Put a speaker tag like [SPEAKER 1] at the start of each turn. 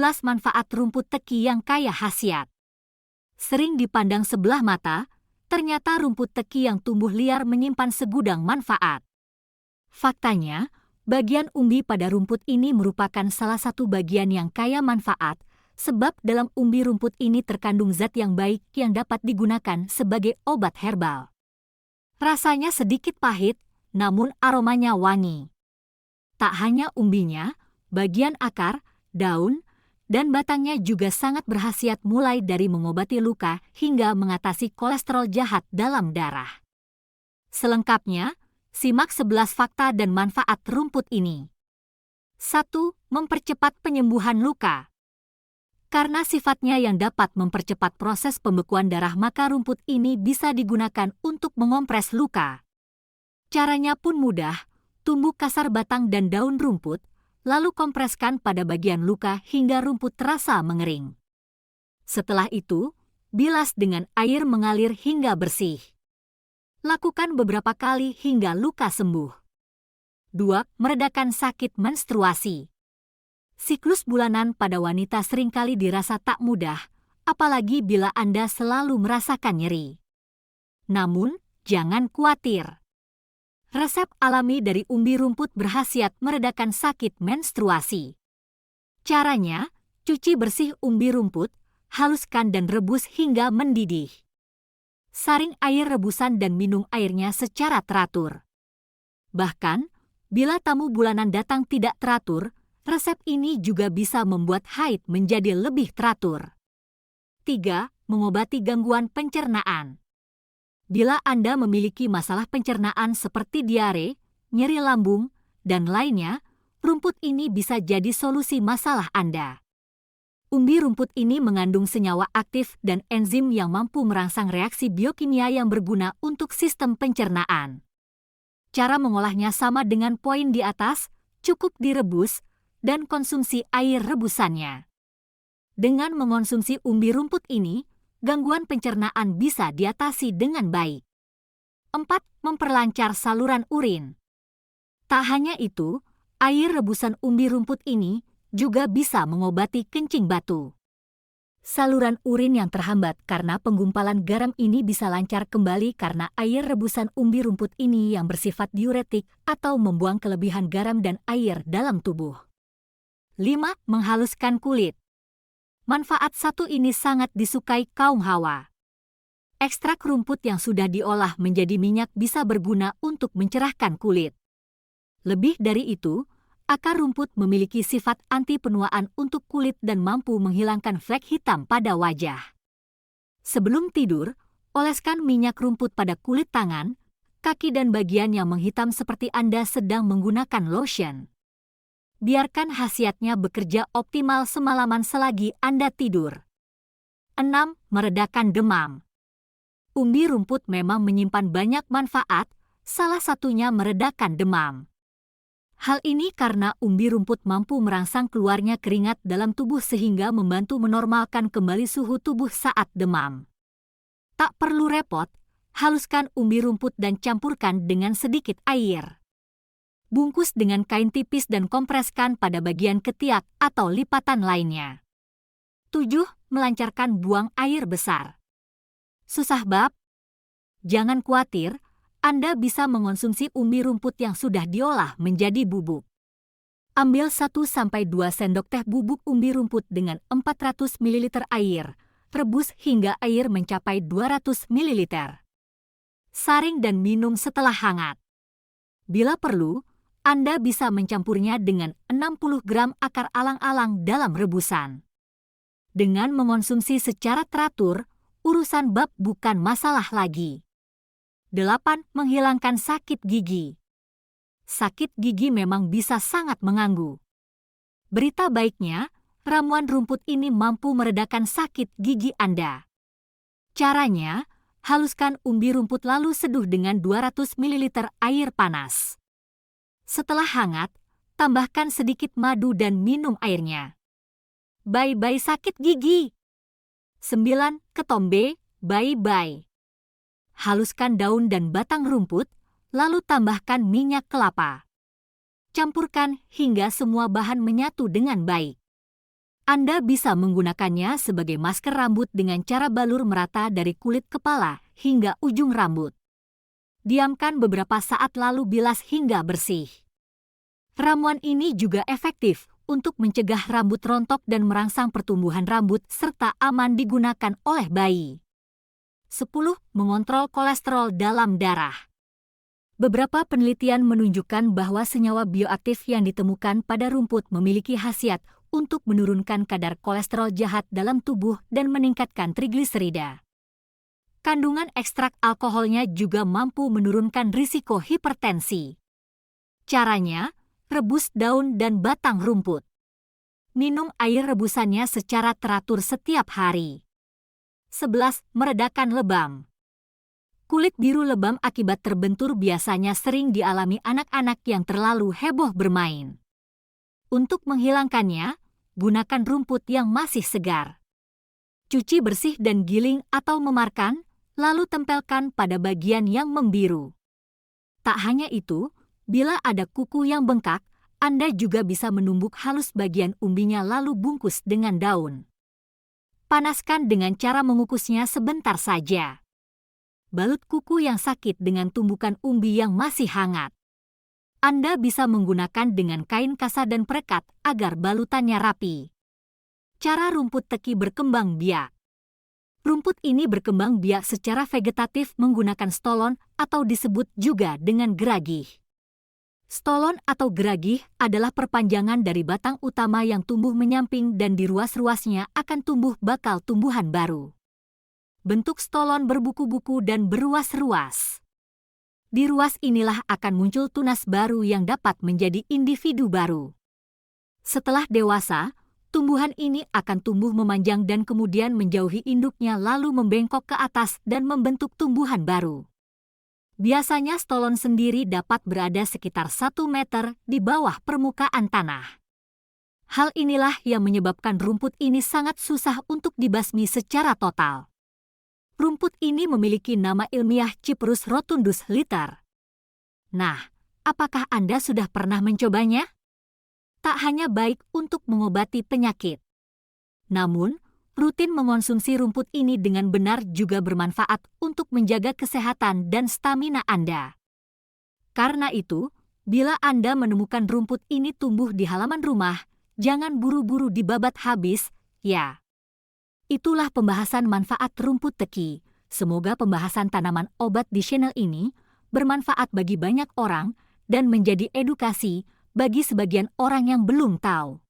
[SPEAKER 1] 11 manfaat rumput teki yang kaya khasiat. Sering dipandang sebelah mata, ternyata rumput teki yang tumbuh liar menyimpan segudang manfaat. Faktanya, bagian umbi pada rumput ini merupakan salah satu bagian yang kaya manfaat, sebab dalam umbi rumput ini terkandung zat yang baik yang dapat digunakan sebagai obat herbal. Rasanya sedikit pahit, namun aromanya wangi. Tak hanya umbinya, bagian akar, daun, dan batangnya juga sangat berkhasiat mulai dari mengobati luka hingga mengatasi kolesterol jahat dalam darah. Selengkapnya, simak 11 fakta dan manfaat rumput ini. 1. Mempercepat penyembuhan luka. Karena sifatnya yang dapat mempercepat proses pembekuan darah, maka rumput ini bisa digunakan untuk mengompres luka. Caranya pun mudah, tumbuk kasar batang dan daun rumput, lalu kompreskan pada bagian luka hingga rumput terasa mengering. Setelah itu, bilas dengan air mengalir hingga bersih. Lakukan beberapa kali hingga luka sembuh. 2. Meredakan sakit menstruasi. Siklus bulanan pada wanita seringkali dirasa tak mudah, apalagi bila Anda selalu merasakan nyeri. Namun, jangan khawatir. Resep alami dari umbi rumput berkhasiat meredakan sakit menstruasi. Caranya, cuci bersih umbi rumput, haluskan dan rebus hingga mendidih. Saring air rebusan dan minum airnya secara teratur. Bahkan, bila tamu bulanan datang tidak teratur, resep ini juga bisa membuat haid menjadi lebih teratur. 3. Mengobati gangguan pencernaan. Bila Anda memiliki masalah pencernaan seperti diare, nyeri lambung, dan lainnya, rumput ini bisa jadi solusi masalah Anda. Umbi rumput ini mengandung senyawa aktif dan enzim yang mampu merangsang reaksi biokimia yang berguna untuk sistem pencernaan. Cara mengolahnya sama dengan poin di atas, cukup direbus, dan konsumsi air rebusannya. Dengan mengonsumsi umbi rumput ini, gangguan pencernaan bisa diatasi dengan baik. 4. Memperlancar saluran urin. Tak hanya itu, air rebusan umbi rumput ini juga bisa mengobati kencing batu. Saluran urin yang terhambat karena penggumpalan garam ini bisa lancar kembali karena air rebusan umbi rumput ini yang bersifat diuretik atau membuang kelebihan garam dan air dalam tubuh. 5. Menghaluskan kulit. Manfaat satu ini sangat disukai kaum Hawa. Ekstrak rumput yang sudah diolah menjadi minyak bisa berguna untuk mencerahkan kulit. Lebih dari itu, akar rumput memiliki sifat anti penuaan untuk kulit dan mampu menghilangkan flek hitam pada wajah. Sebelum tidur, oleskan minyak rumput pada kulit tangan, kaki dan bagian yang menghitam seperti Anda sedang menggunakan lotion. Biarkan khasiatnya bekerja optimal semalaman selagi Anda tidur. 6. Meredakan demam. Umbi rumput memang menyimpan banyak manfaat, salah satunya meredakan demam. Hal ini karena umbi rumput mampu merangsang keluarnya keringat dalam tubuh sehingga membantu menormalkan kembali suhu tubuh saat demam. Tak perlu repot, haluskan umbi rumput dan campurkan dengan sedikit air. Bungkus dengan kain tipis dan kompreskan pada bagian ketiak atau lipatan lainnya. 7. Melancarkan buang air besar. Susah bab? Jangan khawatir, Anda bisa mengonsumsi umbi rumput yang sudah diolah menjadi bubuk. Ambil 1-2 sendok teh bubuk umbi rumput dengan 400 ml air, rebus hingga air mencapai 200 ml. Saring dan minum setelah hangat. Bila perlu, Anda bisa mencampurnya dengan 60 gram akar alang-alang dalam rebusan. Dengan mengonsumsi secara teratur, urusan bab bukan masalah lagi. 8. Menghilangkan sakit gigi. Sakit gigi memang bisa sangat mengganggu. Berita baiknya, ramuan rumput ini mampu meredakan sakit gigi Anda. Caranya, haluskan umbi rumput lalu seduh dengan 200 ml air panas. Setelah hangat, tambahkan sedikit madu dan minum airnya. Bye-bye sakit gigi. 9. Ketombe, bye-bye. Haluskan daun dan batang rumput, lalu tambahkan minyak kelapa. Campurkan hingga semua bahan menyatu dengan baik. Anda bisa menggunakannya sebagai masker rambut dengan cara balur merata dari kulit kepala hingga ujung rambut. Diamkan beberapa saat lalu bilas hingga bersih. Ramuan ini juga efektif untuk mencegah rambut rontok dan merangsang pertumbuhan rambut serta aman digunakan oleh bayi. 10. Mengontrol kolesterol dalam darah. Beberapa penelitian menunjukkan bahwa senyawa bioaktif yang ditemukan pada rumput memiliki khasiat untuk menurunkan kadar kolesterol jahat dalam tubuh dan meningkatkan trigliserida. Kandungan ekstrak alkoholnya juga mampu menurunkan risiko hipertensi. Caranya, rebus daun dan batang rumput. Minum air rebusannya secara teratur setiap hari. 11. Meredakan lebam. Kulit biru lebam akibat terbentur biasanya sering dialami anak-anak yang terlalu heboh bermain. Untuk menghilangkannya, gunakan rumput yang masih segar. Cuci bersih dan giling atau memarkan, lalu tempelkan pada bagian yang membiru. Tak hanya itu, bila ada kuku yang bengkak, Anda juga bisa menumbuk halus bagian umbinya lalu bungkus dengan daun. Panaskan dengan cara mengukusnya sebentar saja. Balut kuku yang sakit dengan tumbukan umbi yang masih hangat. Anda bisa menggunakan dengan kain kasar dan perekat agar balutannya rapi. Cara rumput teki berkembang biak. Rumput ini berkembang biak secara vegetatif menggunakan stolon atau disebut juga dengan geragih. Stolon atau geragih adalah perpanjangan dari batang utama yang tumbuh menyamping dan di ruas-ruasnya akan tumbuh bakal tumbuhan baru. Bentuk stolon berbuku-buku dan beruas-ruas. Di ruas inilah akan muncul tunas baru yang dapat menjadi individu baru. Setelah dewasa, tumbuhan ini akan tumbuh memanjang dan kemudian menjauhi induknya lalu membengkok ke atas dan membentuk tumbuhan baru. Biasanya stolon sendiri dapat berada sekitar 1 meter di bawah permukaan tanah. Hal inilah yang menyebabkan rumput ini sangat susah untuk dibasmi secara total. Rumput ini memiliki nama ilmiah Cyperus rotundus Litter. Nah, apakah Anda sudah pernah mencobanya? Tak hanya baik untuk mengobati penyakit, namun rutin mengonsumsi rumput ini dengan benar juga bermanfaat untuk menjaga kesehatan dan stamina Anda. Karena itu, bila Anda menemukan rumput ini tumbuh di halaman rumah, jangan buru-buru dibabat habis, ya. Itulah pembahasan manfaat rumput teki. Semoga pembahasan tanaman obat di channel ini bermanfaat bagi banyak orang dan menjadi edukasi bagi sebagian orang yang belum tahu.